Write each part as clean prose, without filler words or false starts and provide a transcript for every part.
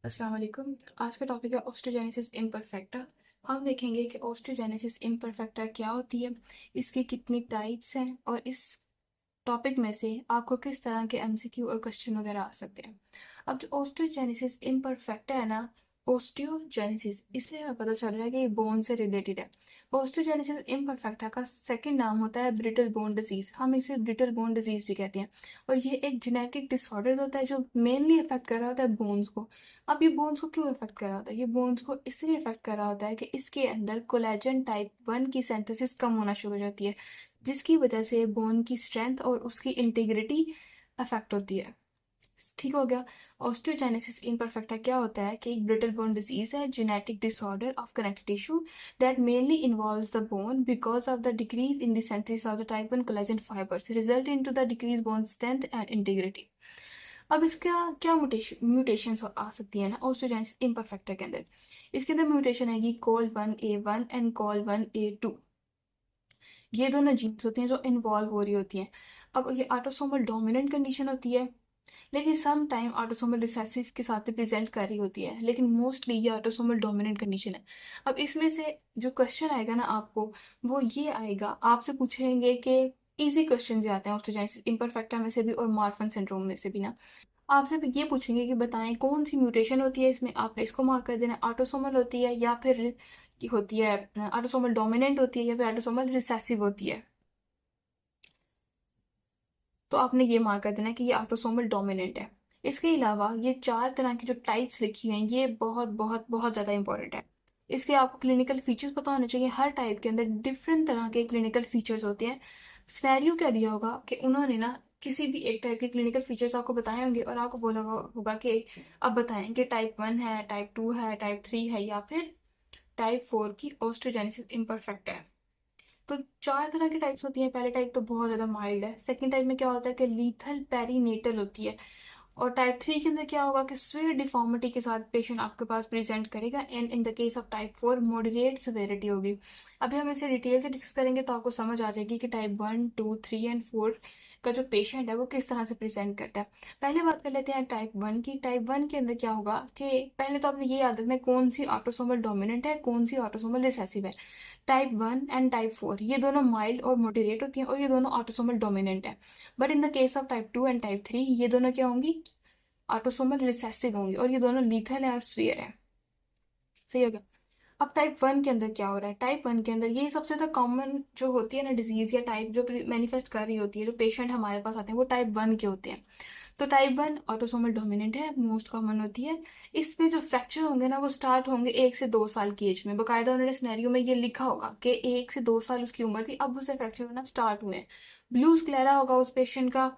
अस्सलाम वालेकुम। आज का टॉपिक है ऑस्टियोजेनेसिस इम्परफेक्टा। हम देखेंगे कि ऑस्टियोजेनेसिस इम्परफेक्टा क्या होती है, इसकी कितनी टाइप्स हैं और इस टॉपिक में से आपको किस तरह के एमसीक्यू और क्वेश्चन वगैरह आ सकते हैं। अब जो ऑस्टियोजेनेसिस इम्परफेक्टा है ना, ऑस्टियोजेनेसिस इससे हमें पता चल रहा है कि ये बोन से रिलेटेड है। ऑस्टियोजेनेसिस इम्परफेक्टा का सेकंड नाम होता है ब्रिटल बोन डिजीज। हम इसे ब्रिटल बोन डिजीज भी कहते हैं और ये एक जेनेटिक डिसऑर्डर होता है जो मेनली अफेक्ट कर रहा होता है बोन्स को। अब ये बोन्स को क्यों अफेक्ट कर रहा होता है? ये बोन्स को इसलिए अफेक्ट कर रहा होता है कि इसके अंदर कोलेजन टाइप 1 की सिंथेसिस कम होना शुरू हो जाती है, जिसकी वजह से बोन की स्ट्रेंथ और उसकी इंटीग्रिटी अफेक्ट होती है। ठीक हो गया। ऑस्टियोजेनेसिस इम्परफेक्टा क्या होता है कि एक ब्रिटल बोन डिजीज है, genetic disorder of connective tissue that mainly involves the bone because of the decrease in the synthesis of the type 1 collagen fibres result into the decrease bone strength and integrity. अब इसका क्या mutation आ सकती है ना osteogenesis imperfecta के अंदर। इसके अंदर म्यूटेशन आएगी COL1A1 एंड COL1A2। ये दोनों जीन्स होती हैं जो इन्वॉल्व हो रही होती हैं। अब ये ऑटोसोमल डोमिनेंट कंडीशन होती है, लेकिन सम टाइम ऑटोसोमल रिसेसिव के साथ भी प्रेजेंट कर रही होती है, लेकिन मोस्टली ये ऑटोसोमल डोमिनेंट कंडीशन है। अब इसमें से जो क्वेश्चन आएगा ना आपको, वो ये आएगा, आपसे पूछेंगे कि इजी क्वेश्चन ही आते हैं ऑस्टियोजेनेसिस इम्परफेक्टा में से भी और मार्फन सिंड्रोम में से भी ना। आपसे भी ये पूछेंगे कि बताएं कौन सी म्यूटेशन होती है इसमें, आपने इसको मार्क कर देना, ऑटोसोमल होती है या फिर की होती है ऑटोसोमल डोमिनेंट होती है या फिर ऑटोसोमल रिसेसिव होती है। तो आपने ये मार्क कर देना कि ये ऑटोसोमल डोमिनेंट है। इसके अलावा ये चार तरह की जो टाइप्स लिखी हुई हैं ये बहुत बहुत बहुत ज़्यादा इंपॉर्टेंट है। इसके आपको क्लिनिकल फीचर्स पता होने चाहिए। हर टाइप के अंदर डिफरेंट तरह के क्लिनिकल फीचर्स होते हैं। सिनेरियो क्या दिया होगा कि उन्होंने ना किसी भी एक टाइप के क्लिनिकल फीचर्स आपको बताए होंगे और आपको बोला होगा कि अब बताएं कि टाइप 1 है, टाइप 2 है, टाइप 3 है या फिर टाइप 4 की ऑस्टियोजेनेसिस इम्परफेक्ट है। तो चार तरह की टाइप्स होती हैं। पहले टाइप तो बहुत ज़्यादा माइल्ड है। सेकंड टाइप में क्या होता है कि लीथल पेरीनेटल होती है। और टाइप 3 के अंदर क्या होगा कि स्वेयर डिफॉर्मिटी के साथ पेशेंट आपके पास प्रेजेंट करेगा and in the case of type 4 moderate severity होगी। अभी हम इसे डिटेल से डिस्कस करेंगे तो आपको समझ आ जाएगी कि टाइप 1, 2, 3 एंड 4 का जो पेशेंट है वो किस तरह से प्रेजेंट करता है। पहले बात कर लेते हैं टाइप 1 की। टाइप 1 के अंदर क्या होगा कि पहले तो आपने ये याद रखना है कौन सी ऑटोसोमल डोमिनेंट है, कौन सी ऑटोसोमल रिसेसिव है। टाइप 1 एंड टाइप 4 ये दोनों माइल्ड और मॉडरेट होती हैं और ये दोनों ऑटोसोमल डोमिनेंट है। But in the case of type 2 and type 3 ये दोनों क्या होंगी, ऑटोसोमल रिसेसिव होंगी और ये दोनों लीथल है और स्फीयर है। सही हो गया। अब टाइप 1 के अंदर क्या हो रहा है? टाइप 1 के अंदर ये सबसे ज़्यादा कॉमन जो होती है ना डिजीज या टाइप जो मैनिफेस्ट कर रही होती है, जो पेशेंट हमारे पास आते हैं वो टाइप 1 के होते हैं। तो टाइप 1 ऑटोसोमल डोमिनेंट है, मोस्ट कॉमन होती है। इसमें जो फ्रैक्चर होंगे ना वो स्टार्ट होंगे 1 से 2 साल की एज में। बाकायदा उन्होंने सिनेरियो में ये लिखा होगा कि 1 से 2 साल उसकी उम्र थी, अब उसे फ्रैक्चर होना स्टार्ट हुए हैं। ब्लू स्क्लेरा होगा उस पेशेंट का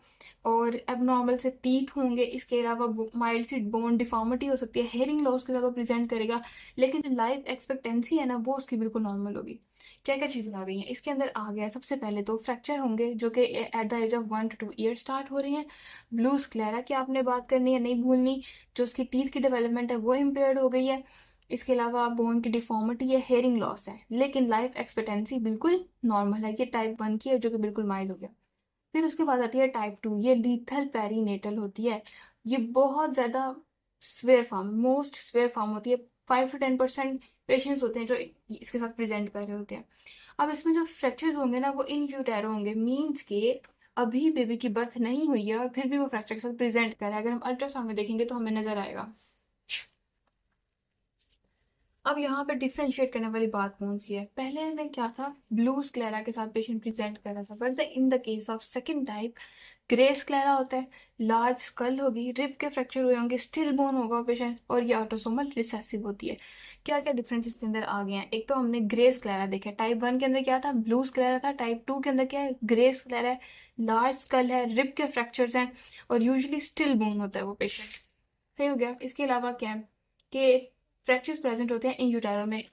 और एबनॉर्मल से टीथ होंगे। इसके अलावा माइल्ड सी बोन डिफॉर्मिटी हो सकती है, हेयरिंग लॉस के साथ वो प्रेजेंट करेगा। लेकिन जो लाइफ एक्सपेक्टेंसी है ना वो उसकी बिल्कुल नॉर्मल होगी। क्या क्या चीज़ें आ गई हैं इसके अंदर? आ गया सबसे पहले तो फ्रैक्चर होंगे जो कि at the age of 1 to 2 year start हो रही हैं। ब्लू स्क्लेरा की आपने बात करनी है, नहीं भूलनी। जो उसकी टीथ की डेवलपमेंट है वो इम्पेयर्ड हो गई है। इसके अलावा बोन की डिफॉर्मिटी है, हेयरिंग लॉस है, लेकिन लाइफ एक्सपेक्टेंसी बिल्कुल नॉर्मल है। ये टाइप 1 की है जो कि बिल्कुल माइल्ड हो गया। फिर उसके बाद आती है टाइप 2, ये लीथल पेरीनेटल होती है। ये बहुत ज़्यादा swear form, most swear form होती है। 5 to 10% पेशेंट्स होते हैं जो इसके साथ प्रेजेंट कर रहे होते हैं। अब इसमें जो फ्रैक्चर्स होंगे ना वो इन यूटेरो होंगे, मीन्स के अभी बेबी की बर्थ नहीं हुई है और फिर भी वो फ्रैक्चर के साथ प्रेजेंट कर रहा है। अगर हम अल्ट्रासाउंड में देखेंगे तो हमें नजर आएगा। अब यहाँ पे डिफरेंशिएट करने वाली बात कौन सी है? पहले में क्या था, ब्लू स्क्लेरा के साथ पेशेंट प्रेजेंट कर रहा था, but in the case of second type grey sclera होता है। लार्ज स्कल होगी, रिब के फ्रैक्चर हुए होंगे, स्टिल बोन होगा पेशेंट और ये ऑटोसोमल रिसेसिव होती है। क्या क्या डिफरेंस इसके अंदर आ गए हैं? एक तो हमने ग्रे स्क्लेरा देखा, टाइप 1 के अंदर क्या था, ब्लू स्क्लेरा था। टाइप 2 के अंदर क्या है, ग्रे स्क्लेरा है, लार्ज स्कल है, रिब के फ्रैक्चर्स हैं और यूजली स्टिल बोन होता है वो पेशेंट। सही हो गया। इसके अलावा क्या है कि फ्रैक्चर्स प्रेजेंट होते हैं इन यूटेरो में।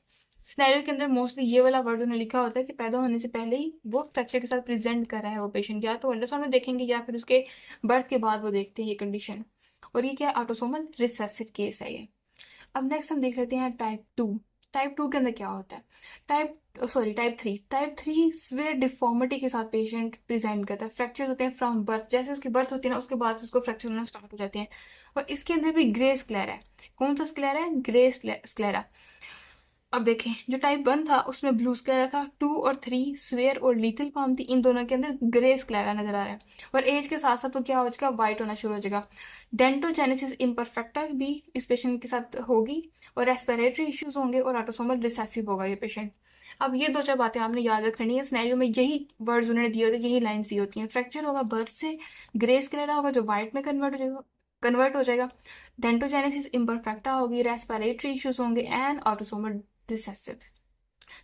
सिनेरियो के अंदर मोस्टली ये वाला वर्ड उन्हें लिखा होता है कि पैदा होने से पहले ही वो फ्रैक्चर के साथ प्रेजेंट कर रहा है वो पेशेंट, या तो अल्ट्रासाउंड में देखेंगे या फिर उसके बर्थ के बाद वो देखते हैं ये कंडीशन। और ये क्या है, ऑटोसोमल रिसेसिव केस है ये। अब नेक्स्ट हम देख लेते हैं टाइप 2। टाइप 2 के अंदर क्या होता है? टाइप 3 स्वेयर डिफॉर्मिटी के साथ पेशेंट प्रेजेंट करता है। फ्रैक्चर्स होते हैं फ्रॉम बर्थ, जैसे उसकी बर्थ होती है ना उसके बाद से उसको फ्रैक्चर होना स्टार्ट हो जाते हैं। और इसके अंदर भी ग्रे स्क्लेरा है। कौन सा स्क्लेरा है? Grey sclera. अब देखें, जो टाइप 1 था उसमें ब्लू स्क्लेरा था, 2 और 3 स्वेयर और लीथल फॉर्म थी, इन दोनों के अंदर ग्रे स्क्लेरा नजर आ रहा है। और एज के साथ साथ वो क्या हो जाएगा? वाइट होना शुरू हो जाएगा। डेंटोजेनेसिस इम्परफेक्टा भी इस पेशेंट के साथ होगी, और रेस्पिरेटरी इश्यूज होंगे, और ऑटोसोमल रिसेसिव होगा ये पेशेंट। अब ये दो चार बातें आपने याद रखनी है। सिनेरियो में यही वर्ड्स उन्होंने दिए होते हैं, यही लाइन्स दी होती हैं। फ्रैक्चर होगा बर्थ से, ग्रे स्क्लेरा होगा जो वाइट में कन्वर्ट हो जाएगा। डेंटोजेनेसिस इम्परफेक्टा होगी, रेस्पिरेटरी इश्यूज होंगे, एंड ऑटोसोमल रिसेसिव।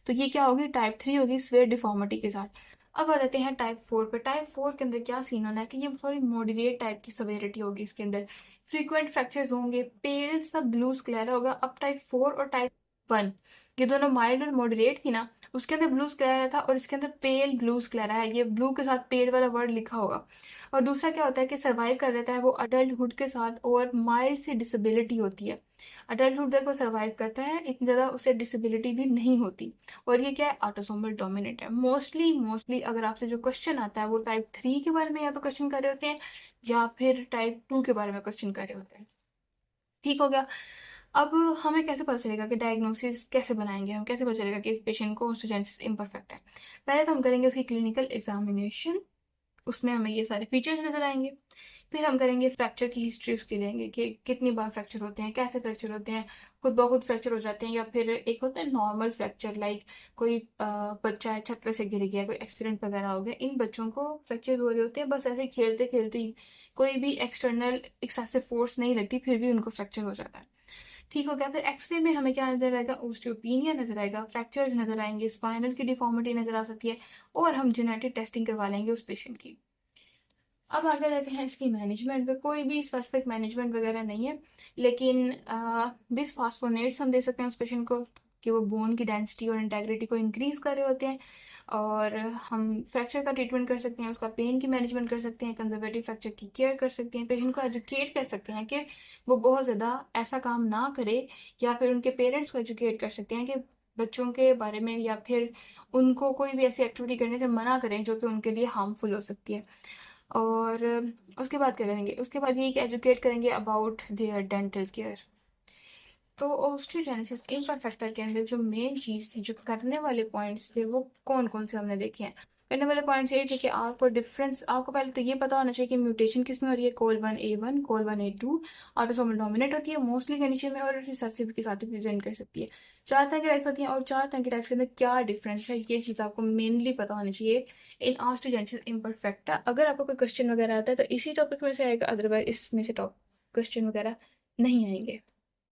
तो ये क्या होगी? टाइप 3 होगी स्वेयर डिफॉर्मिटी के साथ। अब आ जाते हैं टाइप 4 पे। टाइप 4 के अंदर क्या सीन होना है कि ये थोड़ी मॉडरेट टाइप की सवेरिटी होगी इसके अंदर। फ्रीक्वेंट फ्रैक्चर्स होंगे, पेल सब ब्लू स्क्लेरा होगा। अब टाइप 4 और टाइप 1, ये दोनों माइल्ड और मॉडरेट थी ना, उसके अंदर ब्लू स्क्लेरा था और इसके अंदर पेल ब्लू स्क्लेरा है। ये ब्लू के साथ पेल वाला वर्ड लिखा होगा। और दूसरा क्या होता है कि सर्वाइव कर लेता है वो अडल्टहुड के साथ, और माइल्ड सी डिसेबिलिटी होती है। अडल्टहुड तक वो सर्वाइव करता है, इतनी ज़्यादा उसे डिसेबिलिटी भी नहीं होती। और ये क्या है? ऑटोसोमल डोमिनेंट है। मोस्टली अगर आपसे जो क्वेश्चन आता है वो टाइप 3 के बारे में या तो क्वेश्चन कर रहे होते हैं, या फिर टाइप 2 के बारे में क्वेश्चन कर रहे होते हैं। ठीक हो गया। अब हमें कैसे पता चलेगा कि डायग्नोसिस कैसे बनाएंगे, हम कैसे पता चलेगा कि इस पेशेंट को ऑस्टियोजेनेसिस इम्परफेक्ट है? पहले तो हम करेंगे उसकी क्लिनिकल एग्जामिनेशन, उसमें हमें ये सारे फीचर्स नजर आएंगे। फिर हम करेंगे फ्रैक्चर की हिस्ट्री उसकी लेंगे कि कितनी बार फ्रैक्चर होते हैं, कैसे फ्रैक्चर होते हैं, खुद ब खुद फ्रैक्चर हो जाते हैं, या फिर एक होता है नॉर्मल फ्रैक्चर, लाइक कोई बच्चा है छत पे से गिर गया, कोई एक्सीडेंट वगैरह हो गया, इन बच्चों को फ्रैक्चर हो रहे होते हैं बस ऐसे खेलते खेलते ही, कोई भी एक्सटर्नल एक्सेसिव फोर्स नहीं लगती, फिर भी उनको फ्रैक्चर हो जाता है। ठीक हो गया। फिर एक्सरे में हमें क्या नजर आएगा? ओस्टियोपीनिया नजर आएगा, फ्रैक्चर्स नजर आएंगे, स्पाइनल की डिफॉर्मिटी नजर आ सकती है, और हम जेनेटिक टेस्टिंग करवा लेंगे उस पेशेंट की। अब आगे जाते हैं इसकी मैनेजमेंट पे। कोई भी स्पेसिफिक मैनेजमेंट वगैरह नहीं है, लेकिन बिसफॉस्फोनेट्स हम दे सकते हैं उस पेशेंट को कि वो बोन की डेंसिटी और इंटेग्रिटी को इंक्रीज कर रहे होते हैं। और हम फ्रैक्चर का ट्रीटमेंट कर सकते हैं, उसका पेन की मैनेजमेंट कर सकते हैं, कंजर्वेटिव फ्रैक्चर की केयर कर सकते हैं, पेशेंट को एजुकेट कर सकते हैं कि वो बहुत ज़्यादा ऐसा काम ना करे, या फिर उनके पेरेंट्स को एजुकेट कर सकते हैं कि बच्चों के बारे में, या फिर उनको कोई भी ऐसी एक्टिविटी करने से मना करें जो कि उनके लिए हार्मफुल हो सकती है। और उसके बाद क्या करेंगे? उसके बाद ये कि एजुकेट करेंगे अबाउट देयर डेंटल केयर। तो ओस्टियोजेनेसिस इम्परफेक्टा के अंदर जो मेन चीज़ थी, जो करने वाले पॉइंट्स थे, वो कौन कौन से हमने देखे हैं? करने वाले पॉइंट्स ये थे कि आपको डिफरेंस, आपको पहले तो ये पता होना चाहिए कि म्यूटेशन किस में हो रही है। COL1A1, COL1A2 ऑटोसोमल डोमिनेंट होती है मोस्टली कंडीशन में, और रिसेसिव के साथ प्रेजेंट कर सकती है। 4 तरह की टाइप्स होती हैं, और 4 तरह की टाइप्स के अंदर क्या डिफरेंस है ये चीज़ आपको मेनली पता होनी चाहिए इन ऑस्टियोजेनेसिस इम्परफेक्टा। अगर आपको कोई क्वेश्चन वगैरह आता है तो इसी टॉपिक में से आएगा, अदरवाइज इसमें से टॉप क्वेश्चन वगैरह नहीं आएंगे।